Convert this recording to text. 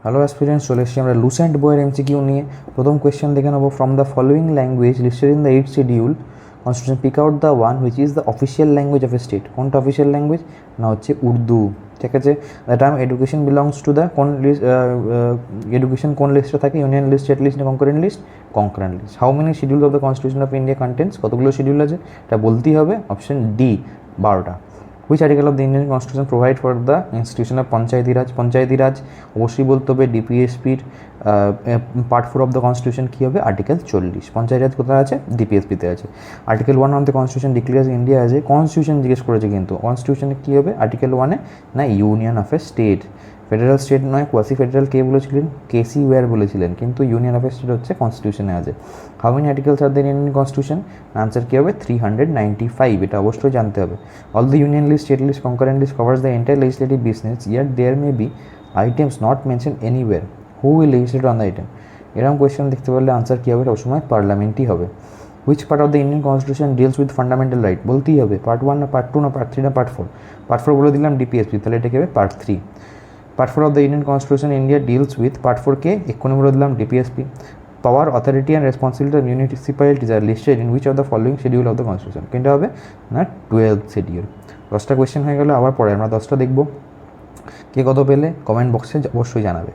Hello aspirants, চলে এসেছি আমরা লুসেন্ট বইয়ের এমসিকিউ নিয়ে। প্রথম কোয়েশ্চেন দেখে নেবো। From the following language listed in the 8th schedule constitution, pick out the one which is the official language of a state. কোনটা অফিসিয়াল ল্যাঙ্গুয়েজ? না হচ্ছে উর্দু। ঠিক আছে। The term education belongs to the কোন list? Education কোন লিস্টে থাকে? Union list, state list না concurrent list? Concurrent list. How many schedule of the constitution of India contents? কতগুলো শিডিউল আছে এটা বলতেই হবে। অপশন ডি 12টা। Which article of the Indian constitution provide for the institution of panchayati raj? Panchayati raj অবশ্যই বলতে হবে। ডিপিএসপির পার্ট 4 অফ দ্য কনস্টিটিউশন কী হবে? আর্টিকেল 40। পঞ্চায়েত রাজ কোথায় আছে? ডিপিএসপিতে আছে। Article 1 of the constitution declares India as a constitution জিজ্ঞেস করেছে, কিন্তু কনস্টিটিউশনে কী হবে আর্টিকেল 1-এ? না union of a state. Federal state নয়, কোয়াসি ফেডারেল কে বলেছিলেন? কেসি ওয়্যার বলেছিলেন, কিন্তু ইউনিয়ন অফ এ স্টেট হচ্ছে কনস্টিটিউশনে আছে। How many articles are the Indian constitution? Answer কী হবে? 395। এটা অবশ্যই জানতে হবে। All the union list, state list, concurrent list covers the entire legislative business, yet there may be items not mentioned anywhere. Who will legislate on the item? এরকম question দেখতে পারলে answer কী হবে? সবসময় পার্লামেন্টই হবে। Which part of the Indian constitution deals with fundamental right? বলতেই হবে part 1 না পার্ট 2 না পার্ট 3 না পার্ট 4? পার্ট 4 বলে দিলাম ডিপিএসপি, তাহলে এটা কী হবে? Part 3। Part 4 of the Indian constitution India deals with part 4 কে এক্ষুনি বলে দিলাম DPSP. Power, authority and responsibility of municipalities are listed in which of the following schedule of the constitution? কোনটা হবে? না 12th শিডিউল। 10টা কোয়েশ্চেন হয়ে গেল। আবার পরে আমরা 10টা দেখব। কে কত পেলে কমেন্ট বক্সে অবশ্যই জানাবে।